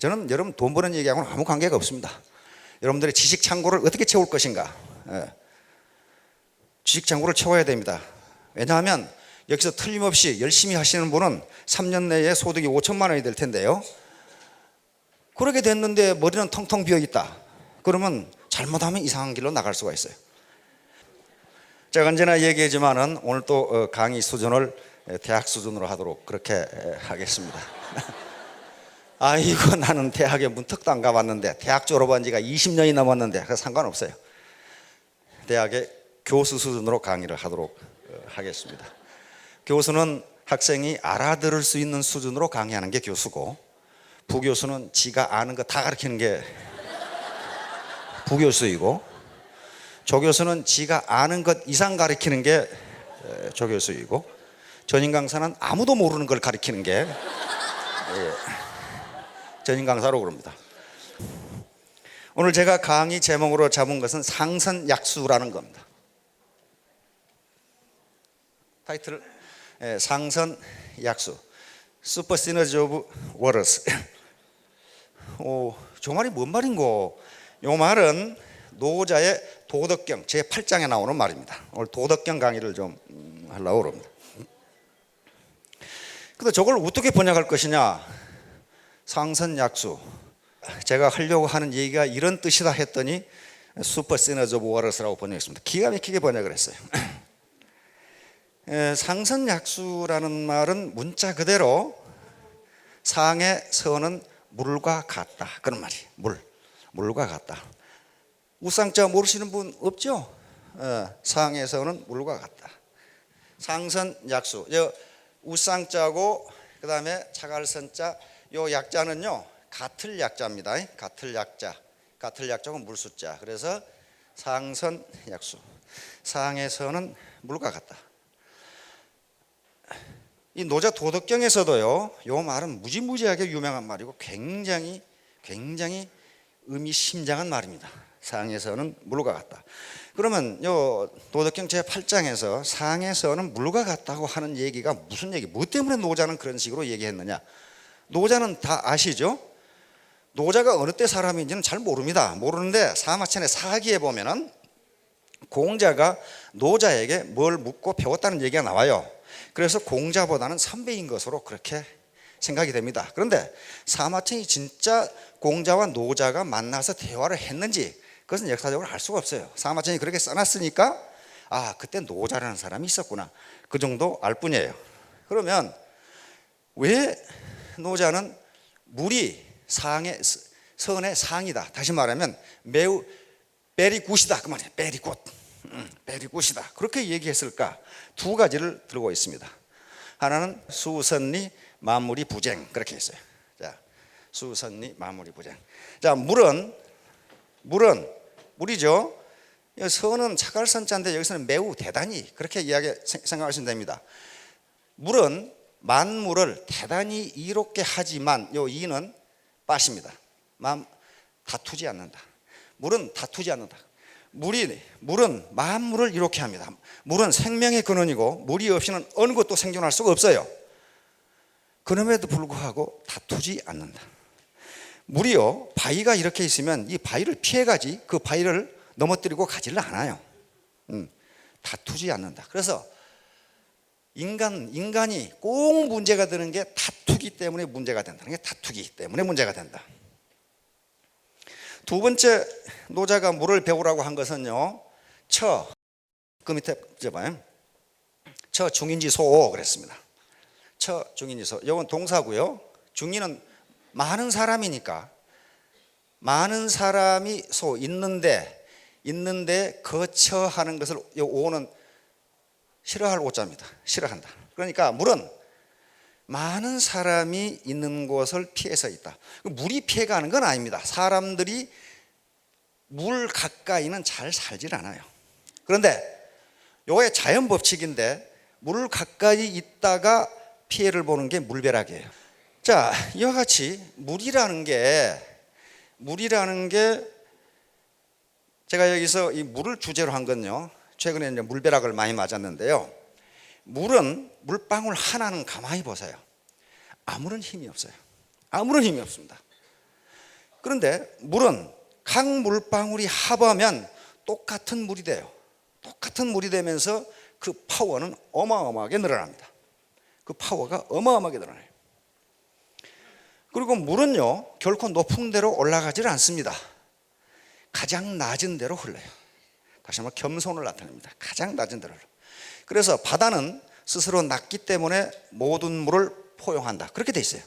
저는 여러분 돈 버는 얘기하고는 아무 관계가 없습니다. 여러분들의 지식 창고를 어떻게 채울 것인가. 지식 창고를 채워야 됩니다. 왜냐하면 여기서 틀림없이 열심히 하시는 분은 3년 내에 소득이 5천만 원이 될 텐데요, 그렇게 됐는데 머리는 텅텅 비어 있다 그러면 잘못하면 이상한 길로 나갈 수가 있어요. 제가 언제나 얘기하지만은 오늘 또 강의 수준을 대학 수준으로 하도록 그렇게 하겠습니다. 아이고, 나는 대학에 문턱도 안 가봤는데, 대학 졸업한 지가 20년이 넘었는데 그래서 상관없어요. 대학의 교수 수준으로 강의를 하도록 하겠습니다. 교수는 학생이 알아들을 수 있는 수준으로 강의하는 게 교수고, 부교수는 지가 아는 거 다 가르치는 게 부교수이고, 조교수는 지가 아는 것 이상 가르치는 게 조교수이고, 전임 강사는 아무도 모르는 걸 가르치는 게 전임 강사로 그럽니다. 오늘 제가 강의 제목으로 잡은 것은 상선약수라는 겁니다. 타이틀 상선약수, 슈퍼 시너지 오브 워러스. 저 말이 뭔 말인고? 요 말은 노자의 도덕경 제8장에 나오는 말입니다. 오늘 도덕경 강의를 좀 하려고 합니다. 근데 저걸 어떻게 번역할 것이냐? 상선약수, 제가 하려고 하는 얘기가 이런 뜻이다 했더니 슈퍼 시너지 오브 워러스라고 번역했습니다. 기가 막히게 번역을 했어요. 상선약수라는 말은 문자 그대로 상의 서는 물과 같다, 그런 말이에요. 물과 같다. 우상자 모르시는 분 없죠? 상의 서는 물과 같다. 상선약수, 우상자고 그 다음에 차갈선자, 요 약자는요 같을 약자입니다. 같을 약자고 물숫자. 그래서 상선약수, 상의 서는 물과 같다. 이 노자 도덕경에서도요, 요 말은 무지무지하게 유명한 말이고 굉장히 의미심장한 말입니다. 상에서는 물과 같다. 그러면 요 도덕경 제8장에서 상에서는 물과 같다고 하는 얘기가 무슨 얘기, 뭐 때문에 노자는 그런 식으로 얘기했느냐? 노자는 다 아시죠? 노자가 어느 때 사람인지는 잘 모릅니다. 모르는데 사마천의 사기에 보면은 공자가 노자에게 뭘 묻고 배웠다는 얘기가 나와요. 그래서 공자보다는 선배인 것으로 그렇게 생각이 됩니다. 그런데 사마천이 진짜 공자와 노자가 만나서 대화를 했는지 그것은 역사적으로 알 수가 없어요. 사마천이 그렇게 써놨으니까 그때 노자라는 사람이 있었구나, 그 정도 알 뿐이에요. 그러면 왜 노자는 물이 선의 상이다, 다시 말하면 매우 베리굿이다, 그 말이에요. 베리굿이다, 그렇게 얘기했을까? 두 가지를 들고 있습니다. 하나는 수선리 만물이 부쟁, 그렇게 했어요. 자, 수선리 만물이 부쟁. 자, 물이죠. 선은 차갈선자인데 여기서는 매우 대단히, 그렇게 생각하시면 됩니다. 물은 만물을 대단히 이롭게 하지만, 요 이는 빠십니다. 다투지 않는다. 물은 다투지 않는다. 물은 만물을 이롭게 합니다. 물은 생명의 근원이고 물이 없이는 어느 것도 생존할 수가 없어요. 그럼에도 불구하고 다투지 않는다. 물이요, 바위가 이렇게 있으면 이 바위를 피해가지 그 바위를 넘어뜨리고 가지를 않아요. 다투지 않는다. 그래서 인간이 꼭 문제가 되는 게 다투기 때문에 문제가 된다는 게, 다투기 때문에 문제가 된다. 두 번째 노자가 물을 배우라고 한 것은요, 그 밑에 봐요. 중인지소 그랬습니다. 중인지소, 이건 동사고요. 중인은 많은 사람이니까, 많은 사람이 있는데 거처하는 것을, 이 오는 싫어할 오자입니다. 싫어한다. 그러니까 물은 많은 사람이 있는 곳을 피해서 있다. 물이 피해가는 건 아닙니다. 사람들이 물 가까이는 잘 살질 않아요. 그런데 요게 자연 법칙인데, 물 가까이 있다가 피해를 보는 게 물벼락이에요. 자, 이와 같이 물이라는 게 제가 여기서 이 물을 주제로 한 건요, 최근에 이제 물벼락을 많이 맞았는데요, 물은 물방울 하나는 가만히 보세요. 아무런 힘이 없어요. 아무런 힘이 없습니다. 그런데 물은 각 물방울이 합하면 똑같은 물이 돼요. 똑같은 물이 되면서 그 파워는 어마어마하게 늘어납니다. 그 파워가 어마어마하게 늘어나요. 그리고 물은요, 결코 높은 데로 올라가질 않습니다. 가장 낮은 데로 흘러요. 다시 한번 겸손을 나타냅니다. 가장 낮은 데로. 그래서 바다는 스스로 낮기 때문에 모든 물을 포용한다. 그렇게 돼 있어요.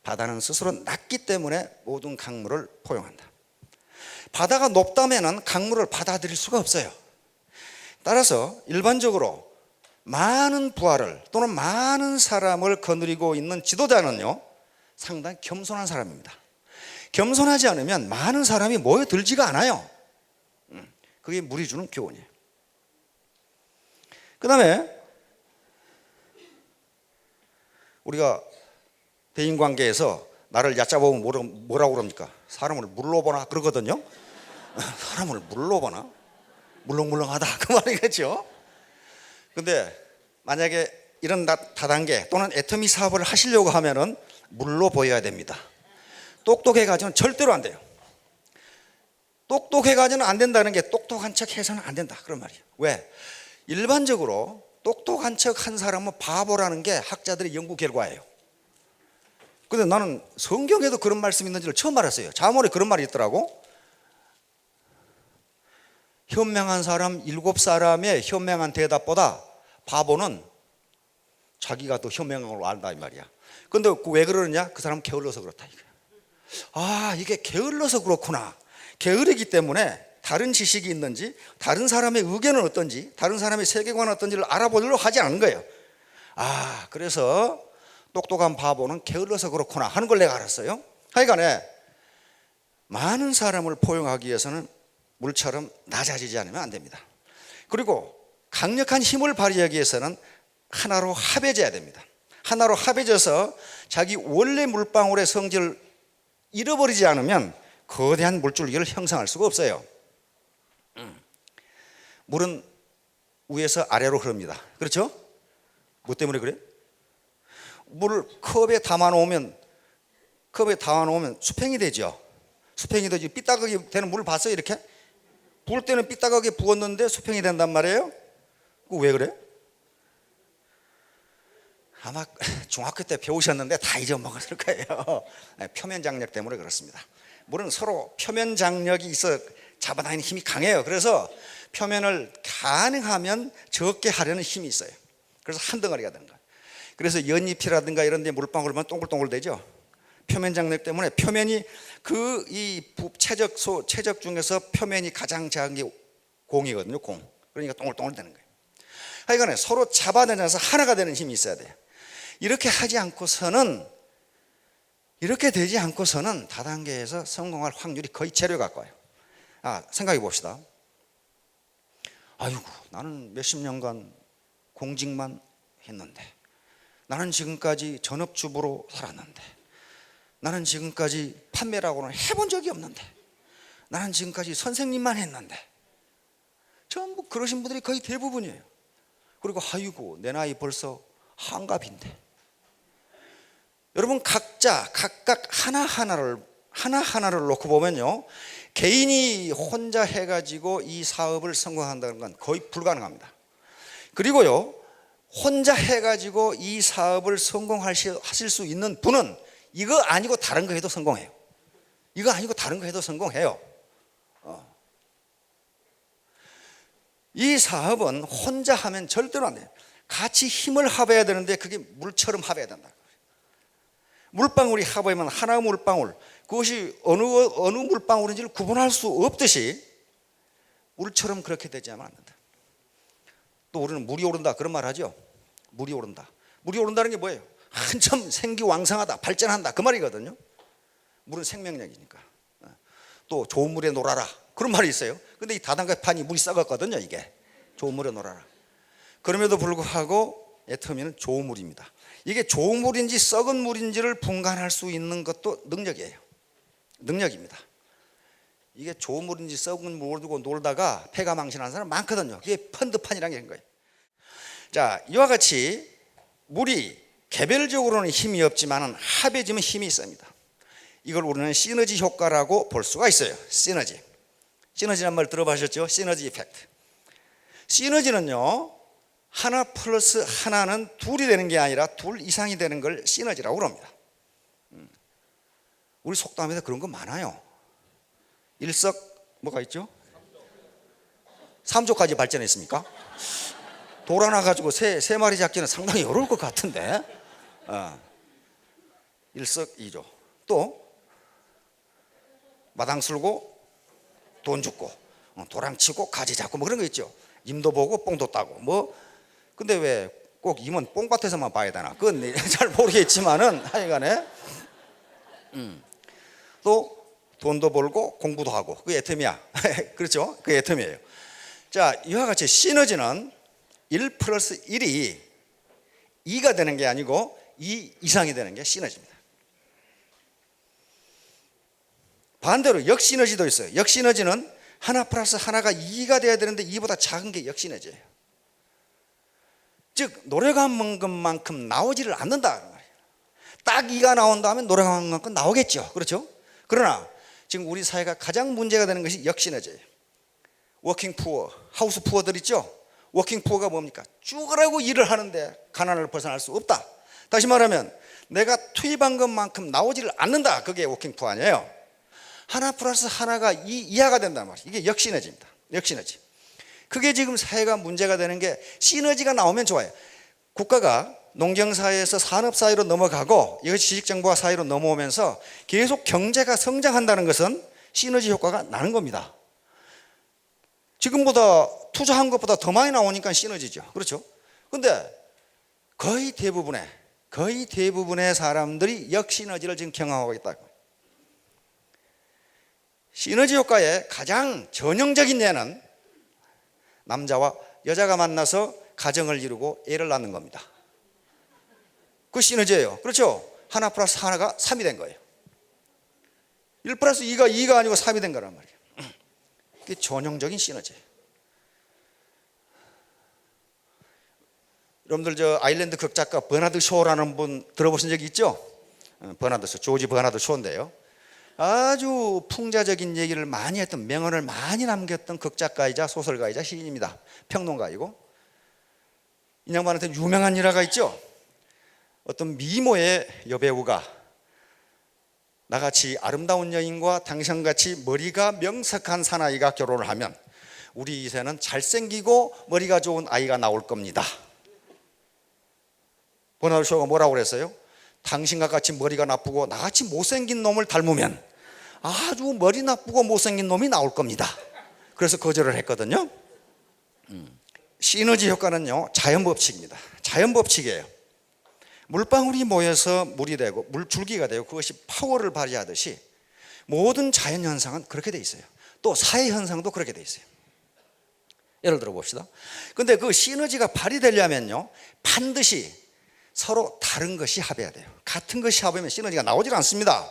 바다는 스스로 낮기 때문에 모든 강물을 포용한다. 바다가 높다면 강물을 받아들일 수가 없어요. 따라서 일반적으로 많은 부하를 또는 많은 사람을 거느리고 있는 지도자는요, 상당히 겸손한 사람입니다. 겸손하지 않으면 많은 사람이 모여들지가 않아요. 그게 물이 주는 교훈이에요. 그 다음에 우리가 대인관계에서 나를 얕잡아보면 뭐라고 그럽니까? 사람을 물로 보나 그러거든요. 사람을 물로 보나? 물렁물렁하다 그 말이겠죠. 근데 만약에 이런 다단계 또는 애터미 사업을 하시려고 하면은 물로 보여야 됩니다. 똑똑해가지고는 절대로 안 돼요. 똑똑해가지고는 안 된다는 게 똑똑한 척 해서는 안 된다 그런 말이에요. 왜? 일반적으로 똑똑한 척 한 사람은 바보라는 게 학자들의 연구 결과예요. 근데 나는 성경에도 그런 말씀이 있는지를 처음 알았어요. 자문에 그런 말이 있더라고. 현명한 사람 7사람의 현명한 대답보다 바보는 자기가 더 현명한 걸 안다 이 말이야. 근데 왜 그러느냐? 그 사람 게을러서 그렇다 이거야. 아, 이게 게을러서 그렇구나. 게으르기 때문에 다른 지식이 있는지, 다른 사람의 의견은 어떤지, 다른 사람의 세계관은 어떤지를 알아보려고 하지 않은 거예요. 아, 그래서 똑똑한 바보는 게을러서 그렇구나 하는 걸 내가 알았어요. 하여간에 많은 사람을 포용하기 위해서는 물처럼 낮아지지 않으면 안 됩니다. 그리고 강력한 힘을 발휘하기 위해서는 하나로 합해져야 됩니다. 하나로 합해져서 자기 원래 물방울의 성질을 잃어버리지 않으면 거대한 물줄기를 형성할 수가 없어요. 물은 위에서 아래로 흐릅니다. 그렇죠? 뭐 때문에 그래? 물을 컵에 담아놓으면 수평이 되죠. 수평이 되지. 삐딱하게 되는 물을 봤어요? 이렇게? 부을 때는 삐딱하게 부었는데 수평이 된단 말이에요. 그거 왜 그래? 아마 중학교 때 배우셨는데 다 잊어먹었을 거예요. 표면 장력 때문에 그렇습니다. 물은 서로 표면 장력이 있어 잡아당기는 힘이 강해요. 그래서 표면을 가능하면 적게 하려는 힘이 있어요. 그래서 한 덩어리가 되는 거예요. 그래서 연잎이라든가 이런 데 물방울 보면 동글동글 되죠. 표면 장력 때문에 표면이 최적 중에서 표면이 가장 작은 게 공이거든요. 공. 그러니까 동글동글 되는 거예요. 하여간에 서로 잡아당겨서 하나가 되는 힘이 있어야 돼요. 이렇게 되지 않고서는 다단계에서 성공할 확률이 거의 제로 가까워요. 생각해 봅시다. 아이고, 나는 몇십 년간 공직만 했는데, 나는 지금까지 전업주부로 살았는데, 나는 지금까지 판매라고는 해본 적이 없는데, 나는 지금까지 선생님만 했는데, 전부 그러신 분들이 거의 대부분이에요. 그리고 아이고, 내 나이 벌써 한갑인데. 여러분 각각 하나하나를 놓고 보면요, 개인이 혼자 해가지고 이 사업을 성공한다는 건 거의 불가능합니다. 그리고요, 혼자 해가지고 이 사업을 성공하실 수 있는 분은 이거 아니고 다른 거 해도 성공해요. 이거 아니고 다른 거 해도 성공해요. 이 사업은 혼자 하면 절대로 안 돼요. 같이 힘을 합해야 되는데 그게 물처럼 합해야 된다. 물방울이 합하면 하나의 물방울, 그것이 어느 물방울인지를 구분할 수 없듯이 물처럼 그렇게 되지 않으면 안 된다. 또 우리는 물이 오른다 그런 말 하죠. 물이 오른다. 물이 오른다는 게 뭐예요? 한참 생기왕성하다, 발전한다 그 말이거든요. 물은 생명력이니까. 또 좋은 물에 놀아라 그런 말이 있어요. 근데 이 다단계판이 물이 썩었거든요. 이게 좋은 물에 놀아라. 그럼에도 불구하고 애터미는 좋은 물입니다. 이게 좋은 물인지 썩은 물인지를 분간할 수 있는 것도 능력이에요. 능력입니다. 이게 좋은 물인지 썩은 물을 두고 놀다가 폐가 망신하는 사람 많거든요. 그게 펀드판이라는 게 거예요. 자, 이와 같이 물이 개별적으로는 힘이 없지만 합해지면 힘이 있습니다. 이걸 우리는 시너지 효과라고 볼 수가 있어요. 시너지란 말 들어보셨죠? 시너지 이펙트. 시너지는요, 하나 플러스 하나는 둘이 되는 게 아니라 둘 이상이 되는 걸 시너지라고 그럽니다. 우리 속담에서 그런 거 많아요. 일석 뭐가 있죠? 삼조까지 발전했습니까? 돌 하나 가지고 세 마리 잡기는 상당히 어려울 것 같은데. 일석이조. 또 마당 쓸고 돈 줍고 도랑 치고 가지 잡고 뭐 그런 거 있죠. 임도 보고 뽕도 따고 뭐. 근데 왜 꼭 임은 뽕밭에서만 봐야 되나? 그건 잘 모르겠지만은 하여간에 또 돈도 벌고 공부도 하고 그게 애텀이야. 그렇죠? 그게 애텀이에요. 자, 이와 같이 시너지는 1 플러스 1이 2가 되는 게 아니고 2 이상이 되는 게 시너지입니다. 반대로 역시너지도 있어요. 역시너지는 하나 플러스 하나가 2가 돼야 되는데 2보다 작은 게 역시너지예요. 즉 노래가 한 것만큼 나오지를 않는다. 딱 2가 나온다 하면 노래가 한 것만큼 나오겠죠. 그렇죠? 그러나 지금 우리 사회가 가장 문제가 되는 것이 역시너지예요. 워킹 푸어, 하우스 푸어들 있죠? 워킹 푸어가 뭡니까? 죽으라고 일을 하는데 가난을 벗어날 수 없다. 다시 말하면 내가 투입한 것만큼 나오지를 않는다. 그게 워킹 푸어 아니에요. 하나 플러스 하나가 2 이하가 된단 말이에요. 이게 역시너지입니다. 역시너지. 그게 지금 사회가 문제가 되는 게 시너지가 나오면 좋아요. 국가가 농경사회에서 산업사회로 넘어가고 이것이 지식정보화 사회로 넘어오면서 계속 경제가 성장한다는 것은 시너지 효과가 나는 겁니다. 지금보다 투자한 것보다 더 많이 나오니까 시너지죠. 그렇죠? 근데 거의 대부분의 사람들이 역시너지를 지금 경험하고 있다고. 시너지 효과의 가장 전형적인 예는 남자와 여자가 만나서 가정을 이루고 애를 낳는 겁니다. 그 시너지예요. 그렇죠? 하나 플러스 하나가 3이 된 거예요. 1 플러스 2가 아니고 3이 된 거란 말이에요. 그게 전형적인 시너지예요. 여러분들 저 아일랜드 극작가 버나드 쇼라는 분 들어보신 적이 있죠? 버나드 쇼, 조지 버나드 쇼인데요. 아주 풍자적인 얘기를 많이 했던, 명언을 많이 남겼던 극작가이자 소설가이자 시인입니다. 평론가이고. 이 양반한테 유명한 일화가 있죠. 어떤 미모의 여배우가 나같이 아름다운 여인과 당신같이 머리가 명석한 사나이가 결혼을 하면 우리 이세는 잘생기고 머리가 좋은 아이가 나올 겁니다. 버나드 쇼가 뭐라고 그랬어요? 당신과 같이 머리가 나쁘고 나같이 못생긴 놈을 닮으면 아주 머리 나쁘고 못생긴 놈이 나올 겁니다. 그래서 거절을 했거든요. 시너지 효과는요, 자연법칙입니다. 자연법칙이에요. 물방울이 모여서 물이 되고 물줄기가 되고 그것이 파워를 발휘하듯이 모든 자연현상은 그렇게 돼 있어요. 또 사회현상도 그렇게 돼 있어요. 예를 들어 봅시다. 근데 그 시너지가 발휘되려면요, 반드시 서로 다른 것이 합해야 돼요. 같은 것이 합하면 시너지가 나오질 않습니다.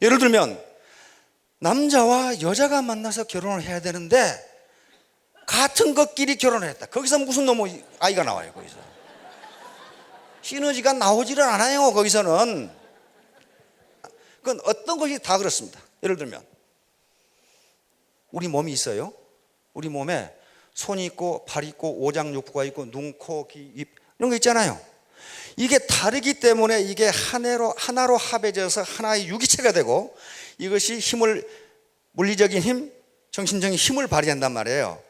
예를 들면 남자와 여자가 만나서 결혼을 해야 되는데 같은 것끼리 결혼을 했다. 거기서 무슨 놈의 아이가 나와요. 거기서 시너지가 나오지를 않아요. 거기서는. 그건 어떤 것이 다 그렇습니다. 예를 들면 우리 몸이 있어요. 우리 몸에 손이 있고 발이 있고 오장육부가 있고 눈, 코, 귀, 입 이런 거 있잖아요. 이게 다르기 때문에 이게 하나로 합해져서 하나의 유기체가 되고 이것이 힘을, 물리적인 힘, 정신적인 힘을 발휘한단 말이에요.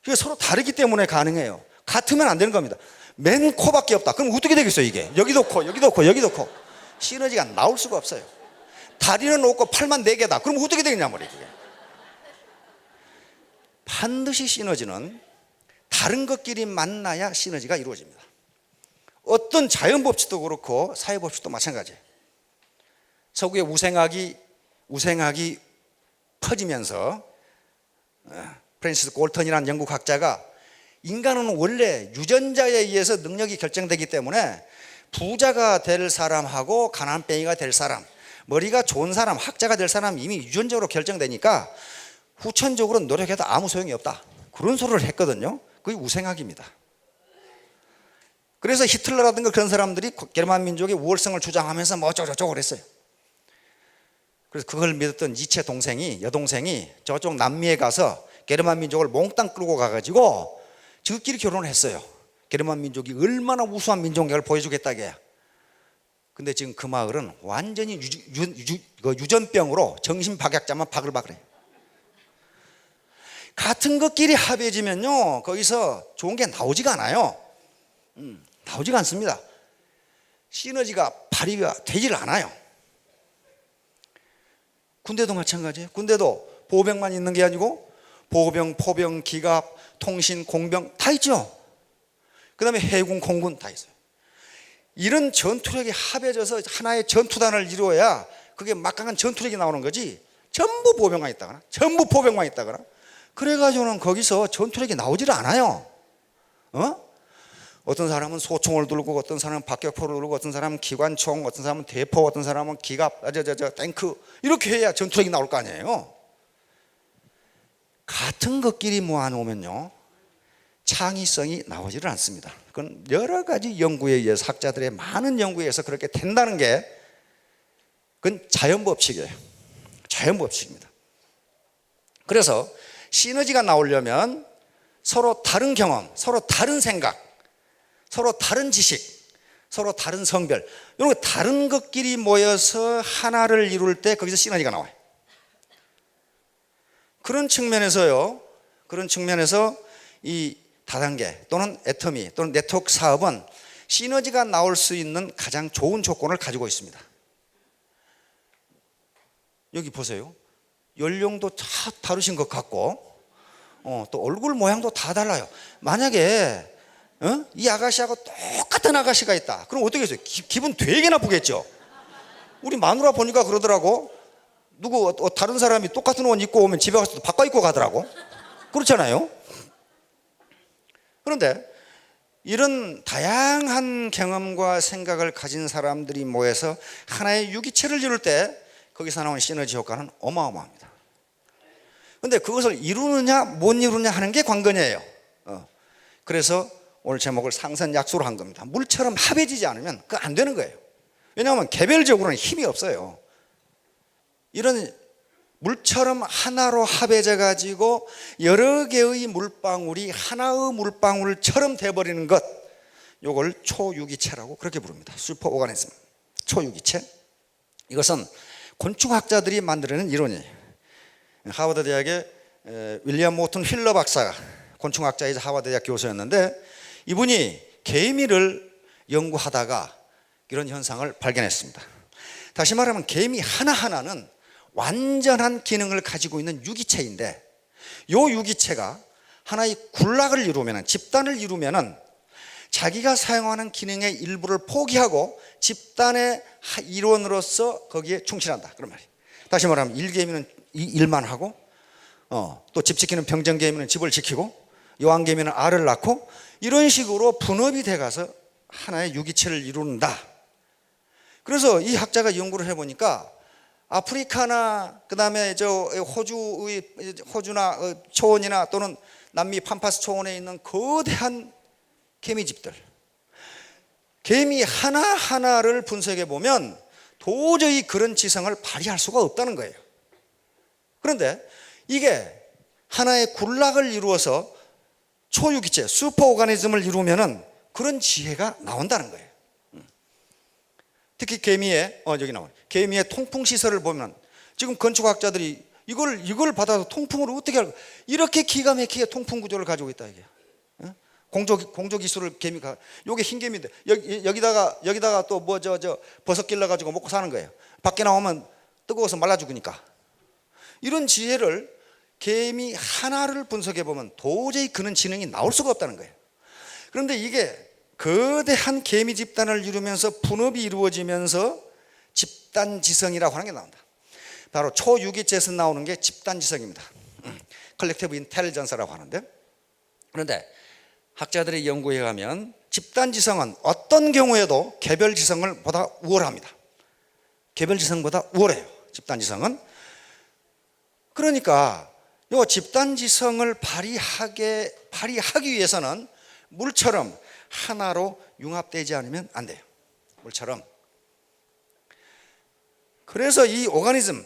이게 서로 다르기 때문에 가능해요. 같으면 안 되는 겁니다. 맨 코밖에 없다. 그럼 어떻게 되겠어요 이게? 여기도 코, 여기도 코, 여기도 코. 시너지가 나올 수가 없어요. 다리는 없고 팔만 4개다. 그럼 어떻게 되겠냐 말이에요. 반드시 시너지는 다른 것끼리 만나야 시너지가 이루어집니다. 어떤 자연법칙도 그렇고 사회법칙도 마찬가지예요. 서구의 우생학이 퍼지면서 프랜시스 콜턴이라는 영국 학자가 인간은 원래 유전자에 의해서 능력이 결정되기 때문에 부자가 될 사람하고 가난뱅이가 될 사람, 머리가 좋은 사람, 학자가 될 사람 이미 유전적으로 결정되니까 후천적으로 노력해도 아무 소용이 없다. 그런 소리를 했거든요. 그게 우생학입니다. 그래서 히틀러라든가 그런 사람들이 게르만 민족의 우월성을 주장하면서 뭐 어쩌고저쩌고 그랬어요. 그래서 그걸 믿었던 이체 동생이, 여동생이 저쪽 남미에 가서 게르만 민족을 몽땅 끌고 가가지고 저끼리 결혼을 했어요. 게르만 민족이 얼마나 우수한 민족력을 보여주겠다게. 근데 지금 그 마을은 완전히 유전병으로 정신박약자만 바글바글해요. 같은 것끼리 합해지면요, 거기서 좋은 게 나오지가 않아요. 나오지가 않습니다. 시너지가 발휘가 되질 않아요. 군대도 마찬가지예요. 군대도 보병만 있는 게 아니고 보병, 포병, 기갑, 통신, 공병 다 있죠. 그 다음에 해군, 공군 다 있어요. 이런 전투력이 합해져서 하나의 전투단을 이루어야 그게 막강한 전투력이 나오는 거지, 전부 보병만 있다거나 전부 포병만 있다거나 그래가지고는 거기서 전투력이 나오질 않아요. 어떤 사람은 소총을 들고, 어떤 사람은 박격포를 들고, 어떤 사람은 기관총, 어떤 사람은 대포, 어떤 사람은 기갑, 탱크, 이렇게 해야 전투력이 나올 거 아니에요. 같은 것끼리 모아놓으면요, 창의성이 나오지를 않습니다. 그건 여러 가지 연구에 의해서, 학자들의 많은 연구에 의해서 그렇게 된다는 게, 그건 자연법칙이에요. 자연법칙입니다. 그래서 시너지가 나오려면 서로 다른 경험, 서로 다른 생각, 서로 다른 지식, 서로 다른 성별, 이런 다른 것끼리 모여서 하나를 이룰 때 거기서 시너지가 나와요. 그런 측면에서요, 그런 측면에서 이 다단계 또는 애터미 또는 네트워크 사업은 시너지가 나올 수 있는 가장 좋은 조건을 가지고 있습니다. 여기 보세요. 연령도 다 다르신 것 같고, 또 얼굴 모양도 다 달라요. 만약에 이 아가씨하고 똑같은 아가씨가 있다, 그럼 어떻게 했어요? 기분 되게 나쁘겠죠. 우리 마누라 보니까 그러더라고. 다른 사람이 똑같은 옷 입고 오면 집에 가서 바꿔 입고 가더라고. 그렇잖아요. 그런데 이런 다양한 경험과 생각을 가진 사람들이 모여서 하나의 유기체를 이룰 때 거기서 나오는 시너지 효과는 어마어마합니다. 그런데 그것을 이루느냐 못 이루느냐 하는 게 관건이에요. 그래서 오늘 제목을 상선약수로 한 겁니다. 물처럼 합해지지 않으면 그거 안 되는 거예요. 왜냐하면 개별적으로는 힘이 없어요. 이런 물처럼 하나로 합해져 가지고 여러 개의 물방울이 하나의 물방울처럼 돼버리는 것, 이걸 초유기체라고 그렇게 부릅니다. 슈퍼 오가니즘, 초유기체. 이것은 곤충학자들이 만들어낸 이론이에요. 하버드 대학의 윌리엄 모튼 휠러 박사가 곤충학자이자 하버드 대학 교수였는데, 이분이 개미를 연구하다가 이런 현상을 발견했습니다. 다시 말하면 개미 하나하나는 완전한 기능을 가지고 있는 유기체인데, 이 유기체가 하나의 군락을 이루면, 집단을 이루면 자기가 사용하는 기능의 일부를 포기하고 집단의 일원으로서 거기에 충실한다, 그런 말이에요. 다시 말하면 일개미는 이 일만 하고, 또 집 지키는 병정개미는 집을 지키고, 여왕개미는 알을 낳고, 이런 식으로 분업이 돼가서 하나의 유기체를 이룬다. 그래서 이 학자가 연구를 해보니까 아프리카나 그다음에 호주나 초원이나 또는 남미 팜파스 초원에 있는 거대한 개미집들, 개미 하나하나를 분석해 보면 도저히 그런 지성을 발휘할 수가 없다는 거예요. 그런데 이게 하나의 군락을 이루어서 초유기체, 슈퍼오가니즘을 이루면은 그런 지혜가 나온다는 거예요. 특히 개미의 여기 나와요. 개미의 통풍 시설을 보면 지금 건축학자들이 이걸 받아서 통풍을 어떻게 할까? 이렇게 기가 막히게 통풍 구조를 가지고 있다 이게. 공조 기술을 개미가, 요게 흰 개미인데 여기다가 또 버섯 길러 가지고 먹고 사는 거예요. 밖에 나오면 뜨거워서 말라 죽으니까. 이런 지혜를 개미 하나를 분석해 보면 도저히 그런 지능이 나올 수가 없다는 거예요. 그런데 이게 거대한 개미 집단을 이루면서 분업이 이루어지면서 집단지성이라고 하는 게 나온다. 바로 초유기체에서 나오는 게 집단지성입니다. 컬렉티브 인텔리전스라고 하는데, 그런데 학자들의 연구에 의하면 집단지성은 어떤 경우에도 개별지성을 보다 우월합니다. 개별지성보다 우월해요, 집단지성은. 그러니까 이 집단지성을 발휘하기 위해서는 물처럼 하나로 융합되지 않으면 안 돼요. 물처럼. 그래서 이 오가니즘,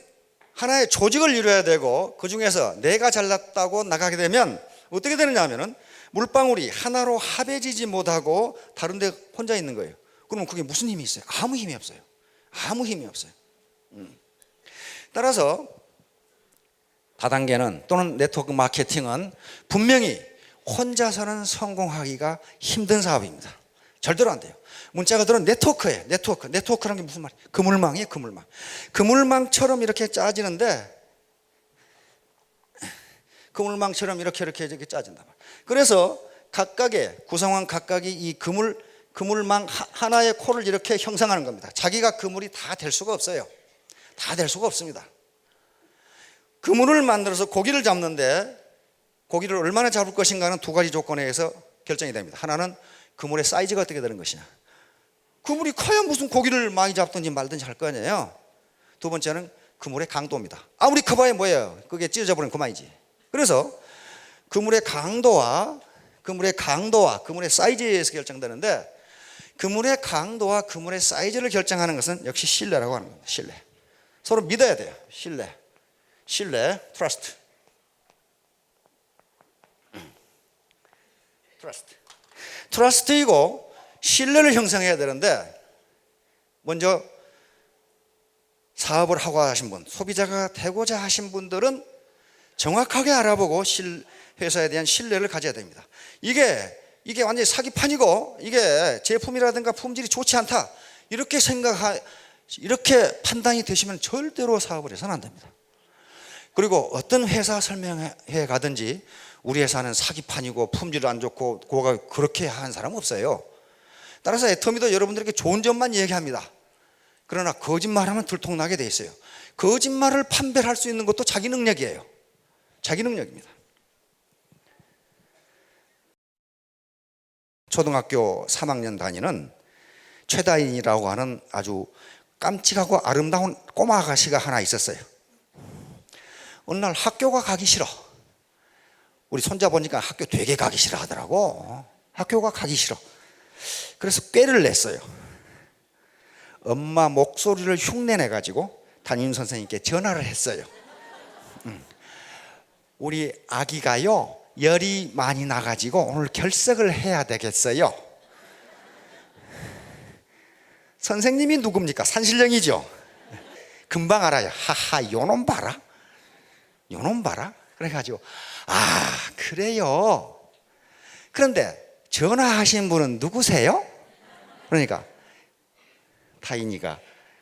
하나의 조직을 이루어야 되고 그 중에서 내가 잘났다고 나가게 되면 어떻게 되느냐 하면은 물방울이 하나로 합해지지 못하고 다른 데 혼자 있는 거예요. 그러면 그게 무슨 힘이 있어요? 아무 힘이 없어요. 아무 힘이 없어요. 따라서 다단계는 또는 네트워크 마케팅은 분명히 혼자서는 성공하기가 힘든 사업입니다. 절대로 안 돼요. 문자가 들은 네트워크예요. 네트워크라는 게 무슨 말이에요? 그물망이에요. 그물망처럼 이렇게 짜지는데 그물망처럼 이렇게 짜진다. 그래서 각각의 구성원 각각이 이 그물망 하나의 코를 이렇게 형성하는 겁니다. 자기가 그물이 다 될 수가 없어요. 다 될 수가 없습니다. 그물을 만들어서 고기를 잡는데 고기를 얼마나 잡을 것인가는 두 가지 조건에 의해서 결정이 됩니다. 하나는 그물의 사이즈가 어떻게 되는 것이냐. 그물이 커야 무슨 고기를 많이 잡든지 말든지 할 거 아니에요. 두 번째는 그물의 강도입니다. 아무리 커봐야 뭐예요? 그게 찢어져 버리면 그만이지. 그래서 그물의 강도와 그물의 사이즈에 의해서 결정되는데 그물의 강도와 그물의 사이즈를 결정하는 것은 역시 신뢰라고 하는 겁니다. 신뢰. 서로 믿어야 돼요. 신뢰, 트러스트. 트러스트이고 신뢰를 형성해야 되는데 먼저 사업을 하고 하신 분, 소비자가 되고자 하신 분들은 정확하게 알아보고 회사에 대한 신뢰를 가져야 됩니다. 이게 완전히 사기판이고 이게 제품이라든가 품질이 좋지 않다 이렇게 이렇게 판단이 되시면 절대로 사업을 해서는 안 됩니다. 그리고 어떤 회사 설명회 가든지 우리 회사는 사기판이고 품질 안 좋고 고가 그렇게 한 사람은 없어요. 따라서 애터미도 여러분들에게 좋은 점만 얘기합니다. 그러나 거짓말하면 들통나게 돼 있어요. 거짓말을 판별할 수 있는 것도 자기 능력이에요. 자기 능력입니다. 초등학교 3학년 다니는 최다인이라고 하는 아주 깜찍하고 아름다운 꼬마 아가씨가 하나 있었어요. 어느 날 학교가 가기 싫어. 우리 손자 보니까 학교 되게 가기 싫어 하더라고. 학교가 가기 싫어. 그래서 꾀를 냈어요. 엄마 목소리를 흉내내가지고 담임 선생님께 전화를 했어요. 우리 아기가요 열이 많이 나가지고 오늘 결석을 해야 되겠어요. 선생님이 누굽니까? 산신령이죠. 금방 알아요. 하하 요놈 봐라. 그래가지고 그래요. 그런데 전화하신 분은 누구세요? 그러니까 타인이가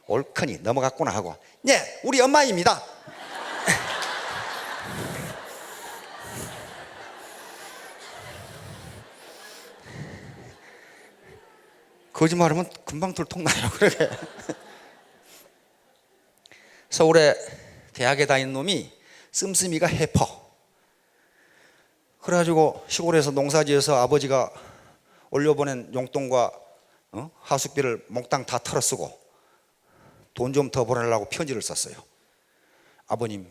옳거니 넘어갔구나 하고 네 우리 엄마입니다. 거짓말하면 금방 들통나요. 그래. 서울에 대학에 다니는 놈이 씀씀이가 해퍼. 그래가지고 시골에서 농사지어서 아버지가 올려보낸 용돈과 하숙비를 몽땅 다 털어쓰고 돈 좀 더 보내려고 편지를 썼어요. 아버님,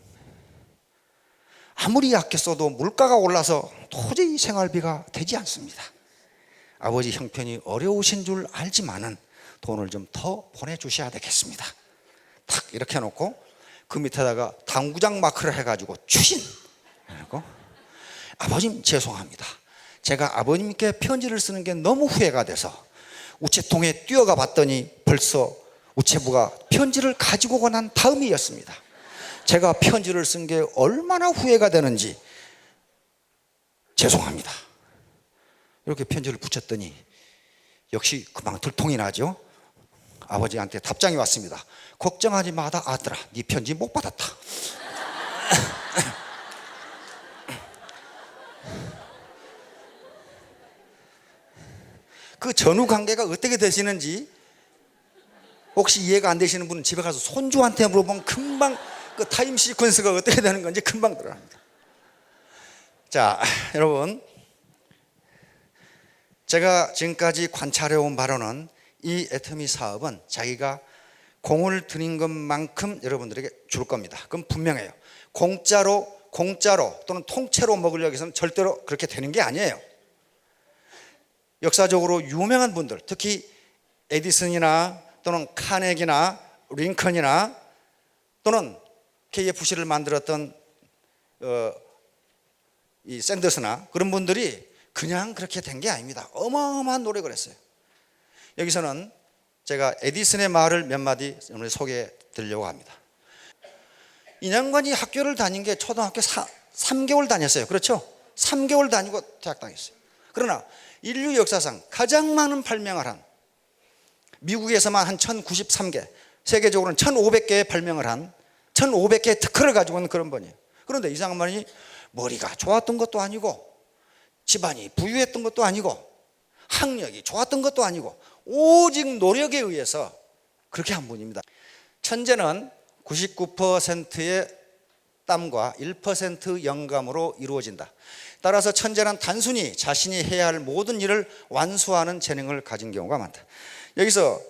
아무리 아껴 써도 물가가 올라서 도저히 생활비가 되지 않습니다. 아버지 형편이 어려우신 줄 알지만은 돈을 좀 더 보내주셔야 되겠습니다. 탁 이렇게 해놓고 그 밑에다가 당구장 마크를 해가지고 추신 그리고 아버님 죄송합니다. 제가 아버님께 편지를 쓰는 게 너무 후회가 돼서 우체통에 뛰어가 봤더니 벌써 우체부가 편지를 가지고 오고 난 다음이었습니다. 제가 편지를 쓴 게 얼마나 후회가 되는지 죄송합니다. 이렇게 편지를 붙였더니 역시 금방 들통이 나죠. 아버지한테 답장이 왔습니다. 걱정하지 마다 아들아, 네 편지 못 받았다. 그 전후 관계가 어떻게 되시는지 혹시 이해가 안 되시는 분은 집에 가서 손주한테 물어보면 금방 그 타임 시퀀스가 어떻게 되는 건지 금방 들어갑니다. 자, 여러분, 제가 지금까지 관찰해온 바로는 이 애터미 사업은 자기가 공을 들인 것만큼 여러분들에게 줄 겁니다. 그건 분명해요. 공짜로 또는 통째로 먹으려고 해서는 절대로 그렇게 되는 게 아니에요. 역사적으로 유명한 분들, 특히 에디슨이나 또는 카네기나 링컨이나 또는 KFC를 만들었던 이 샌더스나 그런 분들이 그냥 그렇게 된 게 아닙니다. 어마어마한 노력을 했어요. 여기서는 제가 에디슨의 말을 몇 마디 오늘 소개해 드리려고 합니다. 이 양반이 학교를 다닌 게 초등학교 3개월 다녔어요. 그렇죠? 3개월 다니고 대학 다녔어요. 그러나 인류 역사상 가장 많은 발명을 한, 미국에서만 한 1093개, 세계적으로는 1500개의 발명을 한 1500개의 특허를 가지고 있는 그런 분이에요. 그런데 이 양반이 머리가 좋았던 것도 아니고 집안이 부유했던 것도 아니고 학력이 좋았던 것도 아니고 오직 노력에 의해서 그렇게 한 분입니다. 천재는 99%의 땀과 1% 영감으로 이루어진다. 따라서 천재는 단순히 자신이 해야 할 모든 일을 완수하는 재능을 가진 경우가 많다. 여기서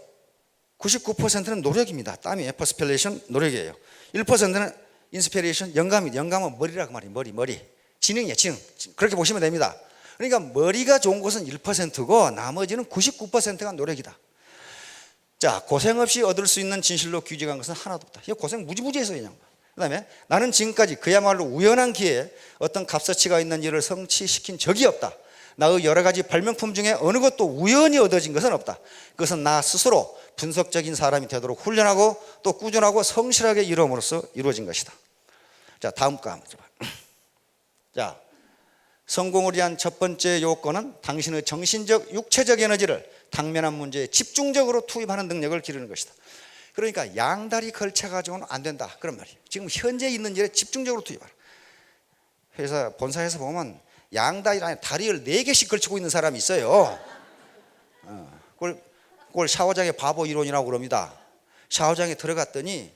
99%는 노력입니다. 땀이 퍼스필레이션 노력이에요. 1%는 인스피레이션 영감입니다. 영감은 머리라고 말이에요. 머리. 지능이에요. 지능. 그렇게 보시면 됩니다. 그러니까 머리가 좋은 것은 1%고 나머지는 99%가 노력이다. 자, 고생 없이 얻을 수 있는 진실로 규정한 것은 하나도 없다. 이거 고생 무지무지 했어요. 그냥. 그 다음에 나는 지금까지 그야말로 우연한 기회에 어떤 값어치가 있는 일을 성취시킨 적이 없다. 나의 여러 가지 발명품 중에 어느 것도 우연히 얻어진 것은 없다. 그것은 나 스스로 분석적인 사람이 되도록 훈련하고 또 꾸준하고 성실하게 이루음으로써 이루어진 것이다. 자, 다음 거 한번 봐. 자, 성공을 위한 첫 번째 요건은 당신의 정신적, 육체적 에너지를 당면한 문제에 집중적으로 투입하는 능력을 기르는 것이다. 그러니까 양다리 걸쳐가지고는 안 된다. 그런 말이에요. 지금 현재 있는 일에 집중적으로 투입하라. 회사, 본사에서 보면 양다리 아니 다리를 4개씩 걸치고 있는 사람이 있어요. 그걸 샤워장의 바보 이론이라고 그럽니다. 샤워장에 들어갔더니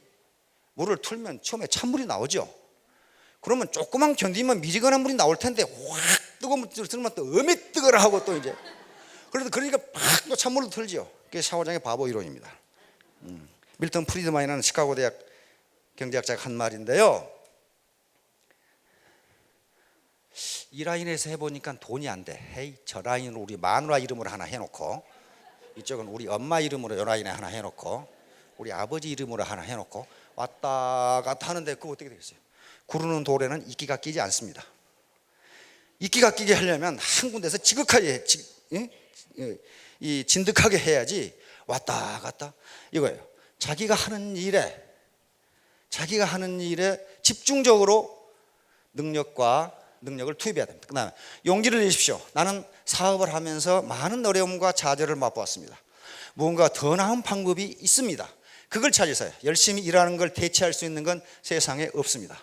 물을 틀면 처음에 찬물이 나오죠. 그러면 조금만 견디면 미지근한 물이 나올 텐데 확 뜨거운 물 들면 또 어미 뜨거라 하고 또 이제 그러니까 팍 또 찬물로 틀죠. 그게 샤워장의 바보 이론입니다. 밀턴 프리드만이라는 시카고 대학 경제학자가 한 말인데요. 이 라인에서 해보니까 돈이 안 돼. 헤이, 저 라인으로 우리 마누라 이름으로 하나 해놓고 이쪽은 우리 엄마 이름으로 이 라인에 하나 해놓고 우리 아버지 이름으로 하나 해놓고 왔다 갔다 하는데 그거 어떻게 되겠어요? 구르는 돌에는 이끼가 끼지 않습니다. 이끼가 끼게 하려면 한 군데서 지극하게 진득하게 해야지 왔다 갔다 이거예요. 자기가 하는 일에 집중적으로 능력을 투입해야 됩니다. 그다음에 용기를 내십시오. 나는 사업을 하면서 많은 어려움과 좌절을 맛보았습니다. 무언가 더 나은 방법이 있습니다. 그걸 찾으세요. 열심히 일하는 걸 대체할 수 있는 건 세상에 없습니다.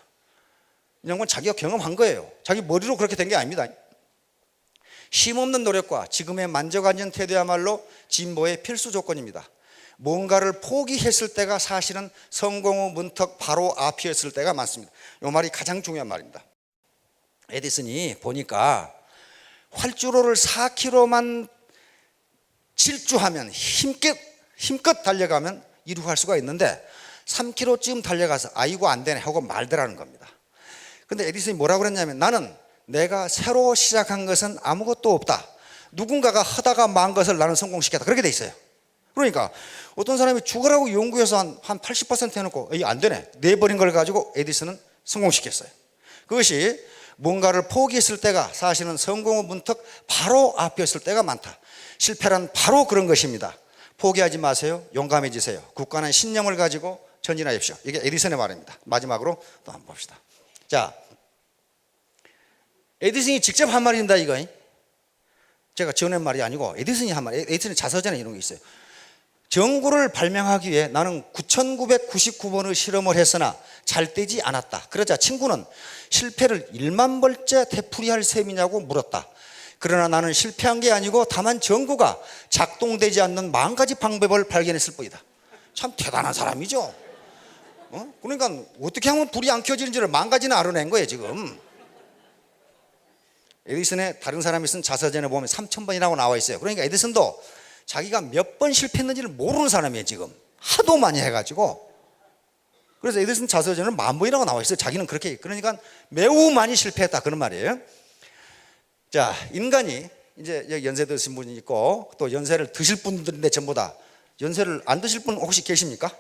이런 건 자기가 경험한 거예요. 자기 머리로 그렇게 된 게 아닙니다. 쉼없는 노력과 지금의 만족하는 태도야말로 진보의 필수 조건입니다. 뭔가를 포기했을 때가 사실은 성공의 문턱 바로 앞이었을 때가 많습니다. 이 말이 가장 중요한 말입니다. 에디슨이 보니까 활주로를 4km만 질주하면 힘껏 달려가면 이루할 수가 있는데 3km쯤 달려가서 아이고 안 되네 하고 말더라는 겁니다. 근데 에디슨이 뭐라고 그랬냐면 나는 내가 새로 시작한 것은 아무것도 없다. 누군가가 하다가 만 것을 나는 성공시켰다. 그렇게 돼 있어요. 그러니까 어떤 사람이 죽으라고 연구해서 한 80% 해놓고 안 되네 내버린 걸 가지고 에디슨은 성공시켰어요. 그것이 뭔가를 포기했을 때가 사실은 성공의 문턱 바로 앞이었을 때가 많다. 실패란 바로 그런 것입니다. 포기하지 마세요. 용감해지세요. 굳건한 신념을 가지고 전진하십시오. 이게 에디슨의 말입니다. 마지막으로 또 한번 봅시다. 자, 에디슨이 직접 한 말입니다. 이거 제가 지어낸 말이 아니고 에디슨이 한 말. 에디슨의 자서전에 이런 게 있어요. 전구를 발명하기 위해 나는 9999번의 실험을 했으나 잘 되지 않았다. 그러자 친구는 실패를 1만 벌째 되풀이할 셈이냐고 물었다. 그러나 나는 실패한 게 아니고 다만 전구가 작동되지 않는 10,000가지 방법을 발견했을 뿐이다. 참 대단한 사람이죠. 그러니까 어떻게 하면 불이 안 켜지는지를 10,000가지나 알아낸 거예요 지금. 에디슨의 다른 사람이 쓴 자서전에 보면 3,000번이라고 나와 있어요. 그러니까 에디슨도 자기가 몇 번 실패했는지를 모르는 사람이에요 지금. 하도 많이 해가지고. 그래서 에디슨 자서전은 10,000번이라고 나와 있어요. 자기는 그렇게. 그러니까 매우 많이 실패했다 그런 말이에요. 자, 인간이 이제 여기 연세 드신 분이 있고 또 연세를 드실 분들인데 전부 다 연세를 안 드실 분 혹시 계십니까?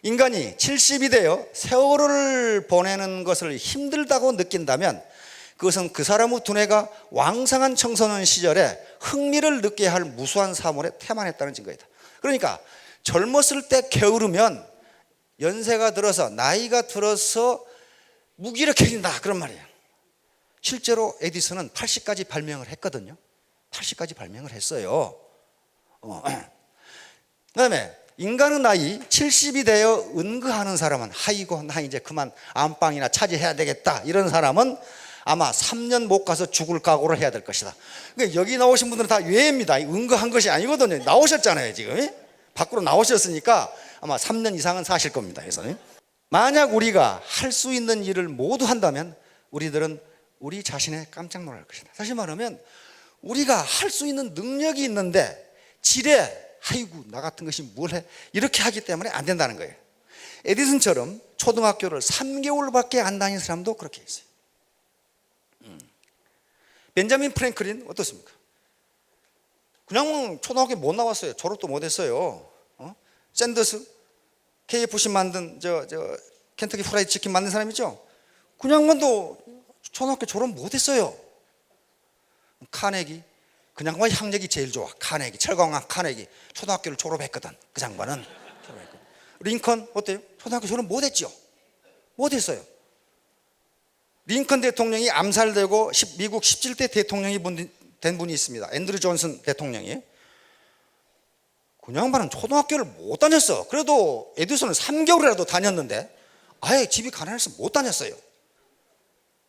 인간이 70이 되어 세월을 보내는 것을 힘들다고 느낀다면 그것은 그 사람의 두뇌가 왕성한 청소년 시절에 흥미를 느껴야 할 무수한 사물에 태만했다는 증거이다. 그러니까 젊었을 때 게으르면 연세가 들어서 나이가 들어서 무기력해진다 그런 말이에요. 실제로 에디슨은 80까지 발명을 했거든요. 80까지 발명을 했어요. 그다음에 인간의 나이 70이 되어 은거하는 사람은 아이고 나 이제 그만 안방이나 차지해야 되겠다 이런 사람은 아마 3년 못 가서 죽을 각오를 해야 될 것이다. 그러니까 여기 나오신 분들은 다 외입니다. 은거한 것이 아니거든요. 나오셨잖아요 지금. 밖으로 나오셨으니까 아마 3년 이상은 사실 겁니다. 그래서 만약 우리가 할 수 있는 일을 모두 한다면 우리들은 우리 자신에 깜짝 놀랄 것이다. 다시 말하면 우리가 할 수 있는 능력이 있는데 지레 아이고 나 같은 것이 뭘 해 이렇게 하기 때문에 안 된다는 거예요. 에디슨처럼 초등학교를 3개월밖에 안 다닌 사람도 그렇게 했어요. 벤자민 프랭클린 어떻습니까? 그냥 초등학교 못 나왔어요. 졸업도 못 했어요. 샌더스 KFC 만든 저 켄터키 프라이드 치킨 만든 사람이죠. 그냥만도 초등학교 졸업 못 했어요. 카네기 그냥만 학력이 제일 좋아. 카네기 철강왕 카네기 초등학교를 졸업했거든. 그 장관은 졸업했거든. 링컨 어때요? 초등학교 졸업 못 했죠. 못 했어요. 링컨 대통령이 암살되고 미국 17대 대통령이 된 분이 있습니다. 앤드류 존슨 대통령이. 그냥만은 초등학교를 못 다녔어. 그래도 에디슨은 3개월이라도 다녔는데 아예 집이 가난해서 못 다녔어요.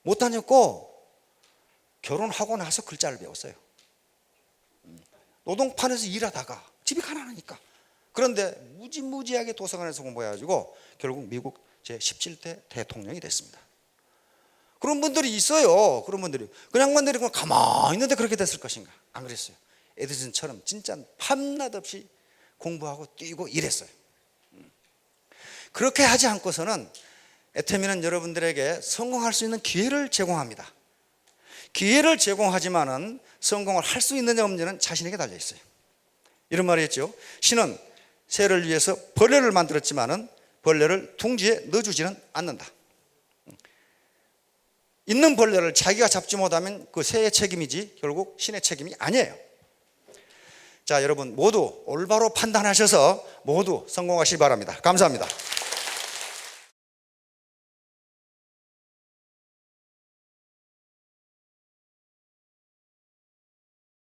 못 다녔고 결혼하고 나서 글자를 배웠어요. 노동판에서 일하다가 집이 가난하니까. 그런데 무지무지하게 도서관에서 공부해가지고 결국 미국 제17대 대통령이 됐습니다. 그런 분들이 있어요. 그런 분들이 그냥만 내리고 가만히 있는데 그렇게 됐을 것인가? 안 그랬어요. 에디슨처럼 진짜 밤낮 없이 공부하고 뛰고 일했어요. 그렇게 하지 않고서는 애터미는 여러분들에게 성공할 수 있는 기회를 제공합니다. 기회를 제공하지만은 성공을 할 수 있느냐 없느냐는 자신에게 달려 있어요. 이런 말이 있죠. 신은 새를 위해서 벌레를 만들었지만은 벌레를 둥지에 넣어주지는 않는다. 있는 벌레를 자기가 잡지 못하면 그 새의 책임이지 결국 신의 책임이 아니에요. 자, 여러분 모두 올바로 판단하셔서 모두 성공하시기 바랍니다. 감사합니다.